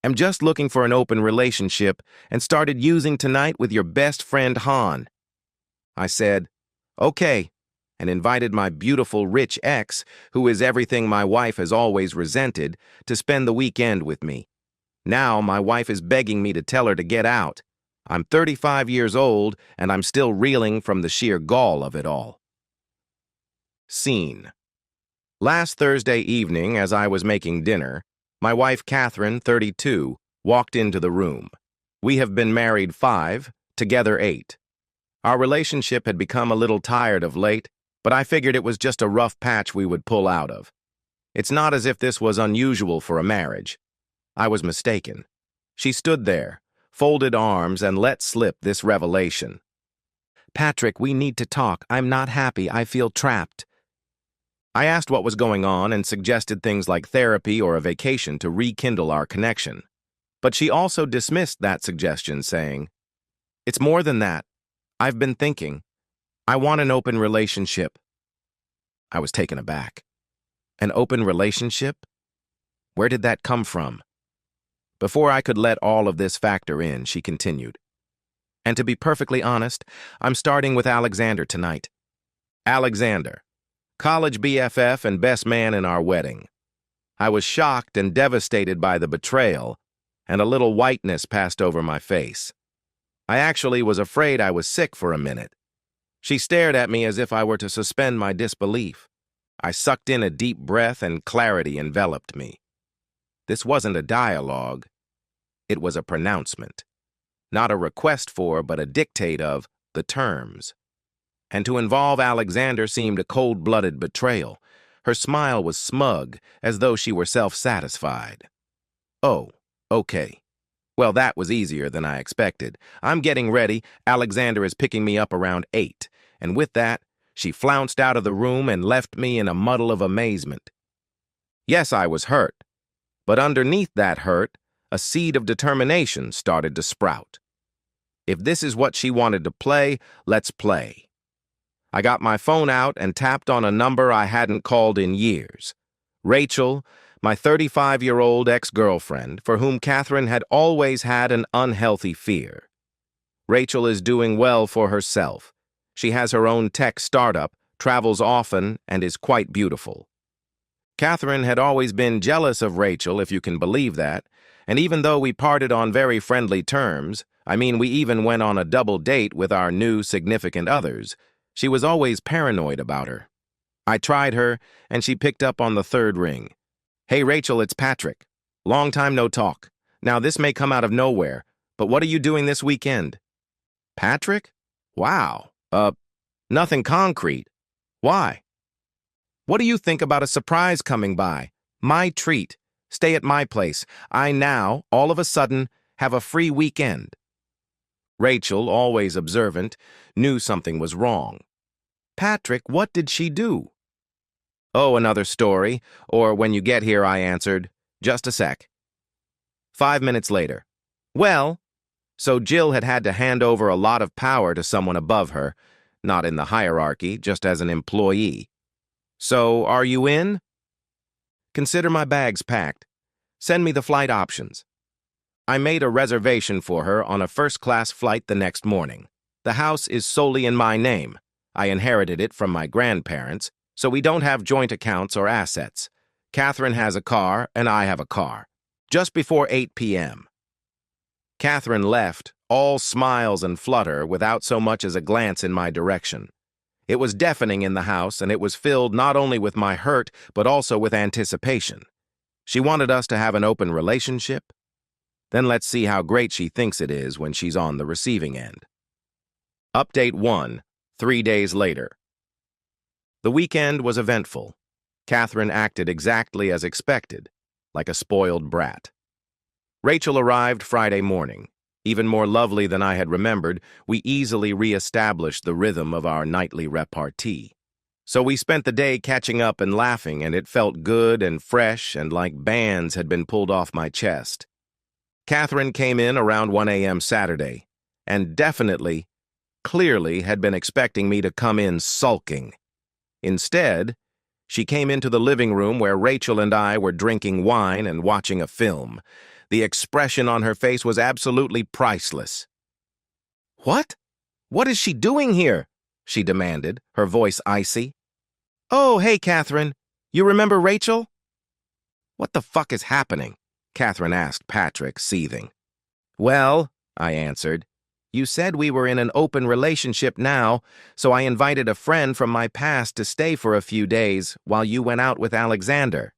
am just looking for an open relationship and started using tonight with your best friend Han. I said, okay, and invited my beautiful rich ex, who is everything my wife has always resented, to spend the weekend with me. Now my wife is begging me to tell her to get out. I'm 35 years old, and I'm still reeling from the sheer gall of it all. Scene. Last Thursday evening, as I was making dinner, my wife Catherine, 32, walked into the room. We have been married 5, together 8. Our relationship had become a little tired of late, but I figured it was just a rough patch we would pull out of. It's not as if this was unusual for a marriage. I was mistaken. She stood there, folded arms, and let slip this revelation. "Patrick, we need to talk. I'm not happy. I feel trapped." I asked what was going on and suggested things like therapy or a vacation to rekindle our connection. But she also dismissed that suggestion, saying, "It's more than that. I've been thinking. I want an open relationship." I was taken aback. An open relationship? Where did that come from? Before I could let all of this factor in, she continued. "And to be perfectly honest, I'm starting with Alexander tonight." Alexander, college BFF and best man in our wedding. I was shocked and devastated by the betrayal, and a little whiteness passed over my face. I actually was afraid I was sick for a minute. She stared at me as if I were to suspend my disbelief. I sucked in a deep breath and clarity enveloped me. This wasn't a dialogue. It was a pronouncement. Not a request for, but a dictate of, the terms. And to involve Alexander seemed a cold-blooded betrayal. Her smile was smug, as though she were self-satisfied. "Oh, okay. Well, that was easier than I expected. I'm getting ready. Alexander is picking me up around 8. And with that, she flounced out of the room and left me in a muddle of amazement. Yes, I was hurt. But underneath that hurt, a seed of determination started to sprout. If this is what she wanted to play, let's play. I got my phone out and tapped on a number I hadn't called in years. Rachel, my 35-year-old ex-girlfriend, for whom Catherine had always had an unhealthy fear. Rachel is doing well for herself. She has her own tech startup, travels often, and is quite beautiful. Catherine had always been jealous of Rachel, if you can believe that, and even though we parted on very friendly terms, we even went on a double date with our new significant others, she was always paranoid about her. I tried her, and she picked up on the third ring. "Hey, Rachel, it's Patrick. Long time no talk. Now, this may come out of nowhere, but what are you doing this weekend?" "Patrick? Wow. Nothing concrete. Why?" "What do you think about a surprise coming by? My treat. Stay at my place. I now, all of a sudden, have a free weekend." Rachel, always observant, knew something was wrong. "Patrick, what did she do?" "Oh, another story. Or when you get here," I answered. "Just a sec." 5 minutes later. "Well," so Jill had to hand over a lot of power to someone above her, not in the hierarchy, just as an employee. "So, are you in?" "Consider my bags packed. Send me the flight options." I made a reservation for her on a first-class flight the next morning. The house is solely in my name. I inherited it from my grandparents, so we don't have joint accounts or assets. Catherine has a car, and I have a car. Just before 8 p.m. Catherine left, all smiles and flutter, without so much as a glance in my direction. It was deafening in the house, and it was filled not only with my hurt, but also with anticipation. She wanted us to have an open relationship? Then let's see how great she thinks it is when she's on the receiving end. Update 1, 3 days later. The weekend was eventful. Catherine acted exactly as expected, like a spoiled brat. Rachel arrived Friday morning. Even more lovely than I had remembered, we easily re-established the rhythm of our nightly repartee. So we spent the day catching up and laughing, and it felt good and fresh and like bands had been pulled off my chest. Catherine came in around 1 a.m. Saturday, and definitely, clearly had been expecting me to come in sulking. Instead, she came into the living room where Rachel and I were drinking wine and watching a film. The expression on her face was absolutely priceless. "What? What is she doing here?" she demanded, her voice icy. "Oh, hey, Catherine. You remember Rachel?" "What the fuck is happening?" Catherine asked Patrick, seething. "Well," I answered, "you said we were in an open relationship now, so I invited a friend from my past to stay for a few days while you went out with Alexander."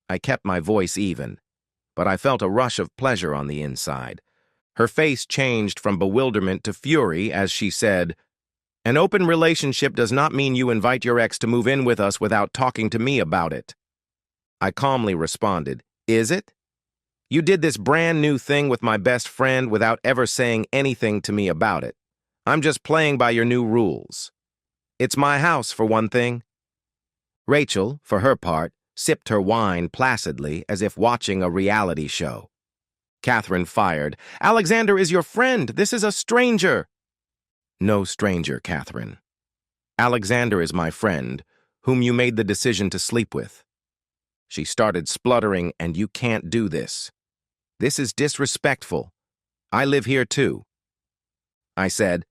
I kept my voice even, but I felt a rush of pleasure on the inside. Her face changed from bewilderment to fury as she said, "An open relationship does not mean you invite your ex to move in with us without talking to me about it." I calmly responded, "Is it? You did this brand new thing with my best friend without ever saying anything to me about it. I'm just playing by your new rules. It's my house, for one thing." Rachel, for her part, sipped her wine placidly as if watching a reality show. Catherine fired, "Alexander is your friend. This is a stranger." "No stranger, Catherine. Alexander is my friend, whom you made the decision to sleep with." She started spluttering, "And you can't do this. This is disrespectful. I live here too." I said,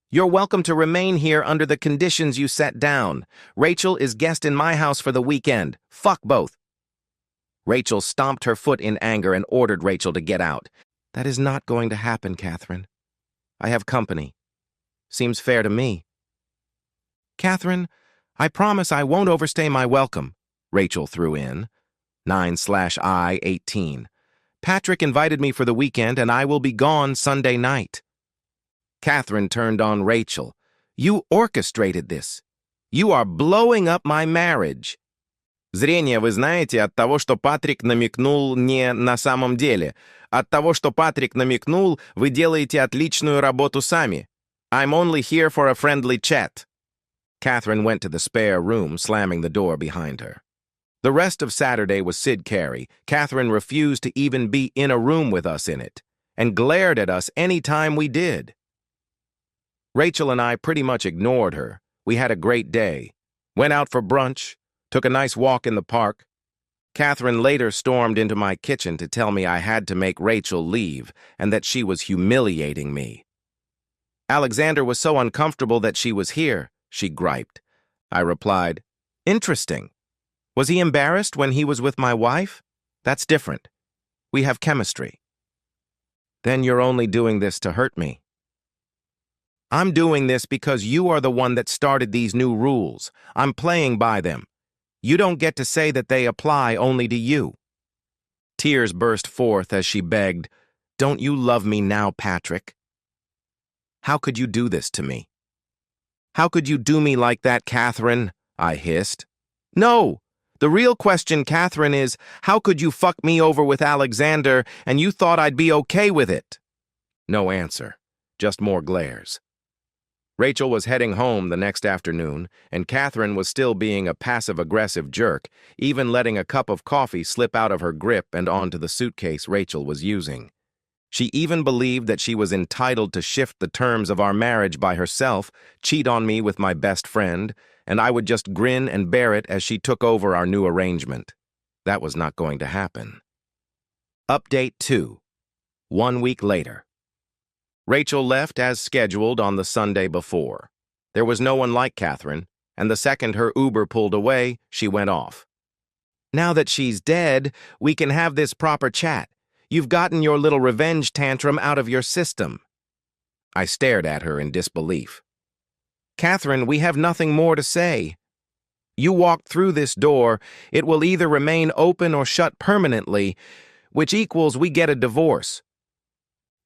"You're welcome to remain here under the conditions you set down. Rachel is guest in my house for the weekend. Fuck both." Rachel stomped her foot in anger and ordered Rachel to get out. "That is not going to happen, Catherine. I have company. Seems fair to me." "Catherine, I promise I won't overstay my welcome," Rachel threw in. 9/I-18. "Patrick invited me for the weekend and I will be gone Sunday night." Catherine turned on Rachel. "You orchestrated this. You are blowing up my marriage." «Зрение вы знаете от того, что Патрик намекнул не на самом деле. От того, что Патрик намекнул, вы делаете отличную работу сами. I'm only here for a friendly chat." Catherine went to the spare room, slamming the door behind her. The rest of Saturday was Sid Carey. Catherine refused to even be in a room with us in it, and glared at us any time we did. Rachel and I pretty much ignored her. We had a great day. Went out for brunch, took a nice walk in the park. Catherine later stormed into my kitchen to tell me I had to make Rachel leave and that she was humiliating me. "Alexander was so uncomfortable that she was here," she griped. I replied, "Interesting. Was he embarrassed when he was with my wife? That's different. We have chemistry." "Then you're only doing this to hurt me." "I'm doing this because you are the one that started these new rules. I'm playing by them. You don't get to say that they apply only to you." Tears burst forth as she begged, "Don't you love me now, Patrick? How could you do this to me?" "How could you do me like that, Catherine?" I hissed. "No! The real question, Catherine, is, how could you fuck me over with Alexander and you thought I'd be okay with it?" No answer, just more glares. Rachel was heading home the next afternoon, and Catherine was still being a passive-aggressive jerk, even letting a cup of coffee slip out of her grip and onto the suitcase Rachel was using. She even believed that she was entitled to shift the terms of our marriage by herself, cheat on me with my best friend, and I would just grin and bear it as she took over our new arrangement. That was not going to happen. Update 2. 1 week later. Rachel left as scheduled on the Sunday before. There was no one like Catherine, and the second her Uber pulled away, she went off. "Now that she's dead, we can have this proper chat. You've gotten your little revenge tantrum out of your system." I stared at her in disbelief. "Catherine, we have nothing more to say. You walked through this door. It will either remain open or shut permanently, which equals we get a divorce."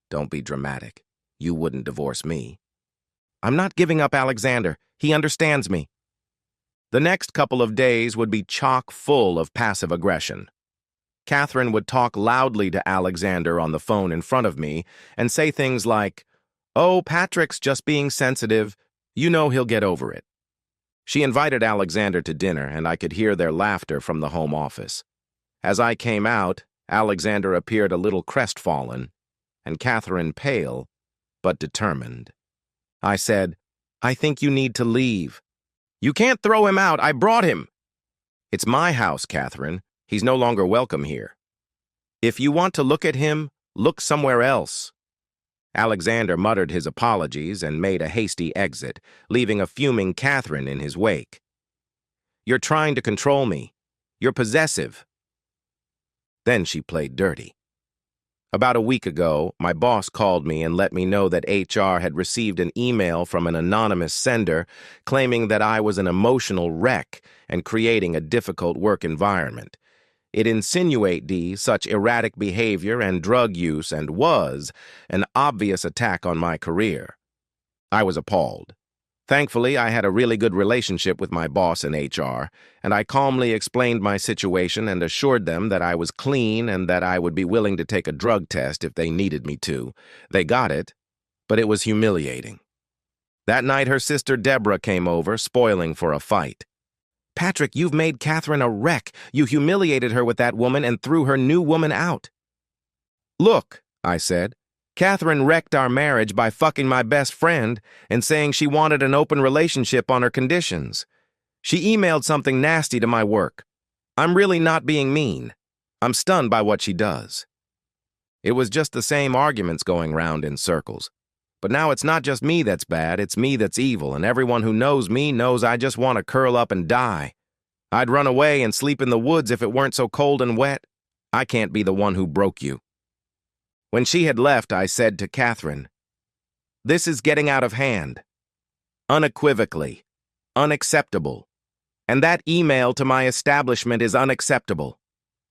"Don't be dramatic. You wouldn't divorce me." "I'm not giving up Alexander. He understands me." The next couple of days would be chock full of passive aggression. Catherine would talk loudly to Alexander on the phone in front of me and say things like, "Oh, Patrick's just being sensitive. You know he'll get over it." She invited Alexander to dinner, and I could hear their laughter from the home office. As I came out, Alexander appeared a little crestfallen, and Catherine pale, but determined. I said, "I think you need to leave." "You can't throw him out. I brought him." "It's my house, Catherine. He's no longer welcome here." If you want to look at him, look somewhere else. Alexander muttered his apologies and made a hasty exit, leaving a fuming Catherine in his wake. You're trying to control me. You're possessive. Then she played dirty. About a week ago, my boss called me and let me know that HR had received an email from an anonymous sender claiming that I was an emotional wreck and creating a difficult work environment. It insinuated such erratic behavior and drug use and was an obvious attack on my career. I was appalled. Thankfully, I had a really good relationship with my boss in HR, and I calmly explained my situation and assured them that I was clean and that I would be willing to take a drug test if they needed me to. They got it, but it was humiliating. That night, her sister Deborah came over, spoiling for a fight. Patrick, you've made Catherine a wreck. You humiliated her with that woman and threw her new woman out. Look, I said. Catherine wrecked our marriage by fucking my best friend and saying she wanted an open relationship on her conditions. She emailed something nasty to my work. I'm really not being mean. I'm stunned by what she does. It was just the same arguments going round in circles. But now it's not just me that's bad, it's me that's evil, and everyone who knows me knows I just want to curl up and die. I'd run away and sleep in the woods if it weren't so cold and wet. I can't be the one who broke you. When she had left, I said to Catherine, "This is getting out of hand. Unequivocally. Unacceptable. And that email to my establishment is unacceptable.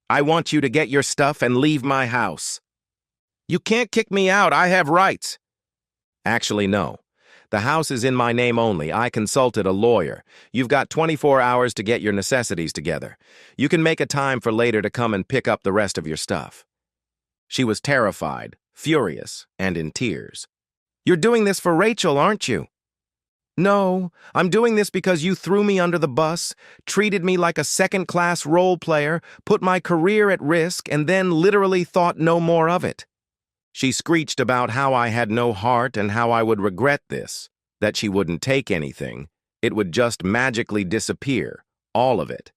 I want you to get your stuff and leave my house." "You can't kick me out. I have rights." "Actually, no. The house is in my name only. I consulted a lawyer. You've got 24 hours to get your necessities together. You can make a time for later to come and pick up the rest of your stuff." She was terrified, furious, and in tears. "You're doing this for Rachel, aren't you?" "No, I'm doing this because you threw me under the bus, treated me like a second-class role player, put my career at risk, and then literally thought no more of it." She screeched about how I had no heart and how I would regret this, that she wouldn't take anything. It would just magically disappear, all of it.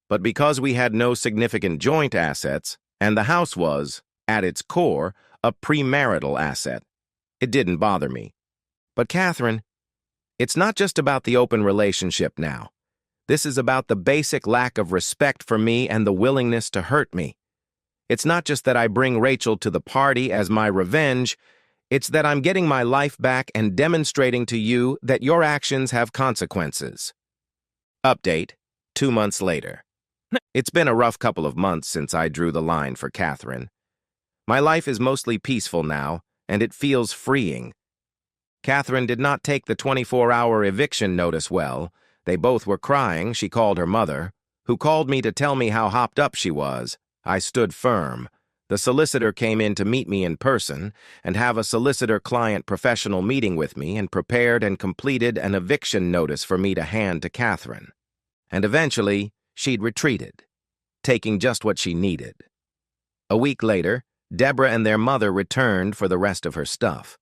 But because we had no significant joint assets, and the house was, at its core, a premarital asset, it didn't bother me. But Catherine, it's not just about the open relationship now. This is about the basic lack of respect for me and the willingness to hurt me. It's not just that I bring Rachel to the party as my revenge, it's that I'm getting my life back and demonstrating to you that your actions have consequences. Update, 2 months later. It's been a rough couple of months since I drew the line for Catherine. My life is mostly peaceful now, and it feels freeing. Catherine did not take the 24-hour eviction notice well. They both were crying. She called her mother, who called me to tell me how hopped up she was. I stood firm. The solicitor came in to meet me in person and have a solicitor-client professional meeting with me and prepared and completed an eviction notice for me to hand to Catherine. And eventually, she'd retreated, taking just what she needed. A week later, Deborah and their mother returned for the rest of her stuff.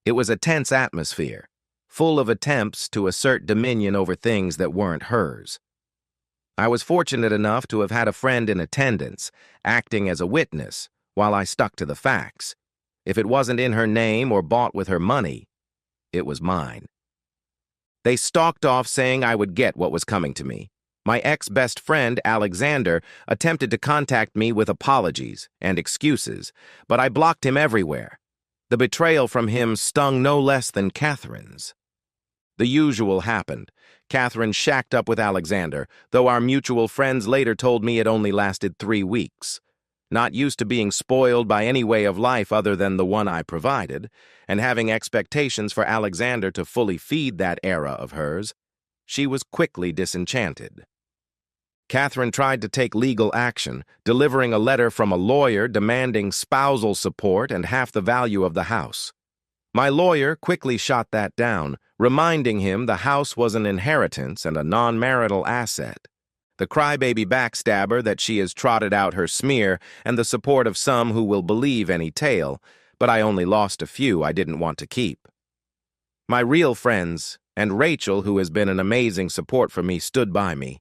It was a tense atmosphere, full of attempts to assert dominion over things that weren't hers. I was fortunate enough to have had a friend in attendance, acting as a witness, while I stuck to the facts. If it wasn't in her name or bought with her money, it was mine. They stalked off saying I would get what was coming to me. My ex-best friend, Alexander, attempted to contact me with apologies and excuses, but I blocked him everywhere. The betrayal from him stung no less than Catherine's. The usual happened. Catherine shacked up with Alexander, though our mutual friends later told me it only lasted 3 weeks. Not used to being spoiled by any way of life other than the one I provided, and having expectations for Alexander to fully feed that era of hers, she was quickly disenchanted. Catherine tried to take legal action, delivering a letter from a lawyer demanding spousal support and half the value of the house. My lawyer quickly shot that down, reminding him the house was an inheritance and a non-marital asset. The crybaby backstabber that she has trotted out her smear and the support of some who will believe any tale, but I only lost a few I didn't want to keep. My real friends, and Rachel, who has been an amazing support for me, stood by me.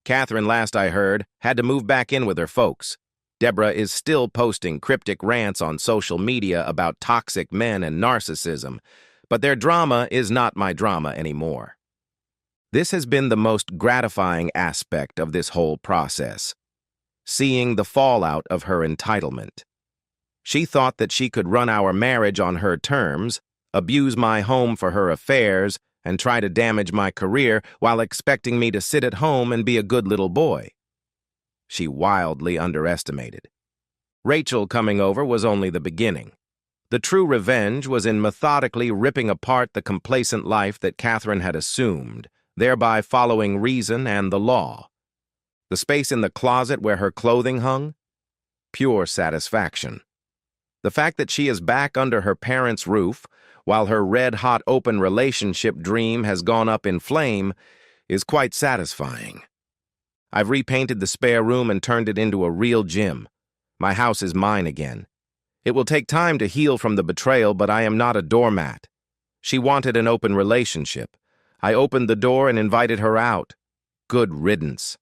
Catherine, last I heard, had to move back in with her folks. Deborah is still posting cryptic rants on social media about toxic men and narcissism, but their drama is not my drama anymore. This has been the most gratifying aspect of this whole process, seeing the fallout of her entitlement. She thought that she could run our marriage on her terms, abuse my home for her affairs, and try to damage my career while expecting me to sit at home and be a good little boy. She wildly underestimated. Rachel coming over was only the beginning. The true revenge was in methodically ripping apart the complacent life that Catherine had assumed, thereby following reason and the law. The space in the closet where her clothing hung? Pure satisfaction. The fact that she is back under her parents' roof, while her red-hot open relationship dream has gone up in flame, is quite satisfying. I've repainted the spare room and turned it into a real gym. My house is mine again. It will take time to heal from the betrayal, but I am not a doormat. She wanted an open relationship. I opened the door and invited her out. Good riddance.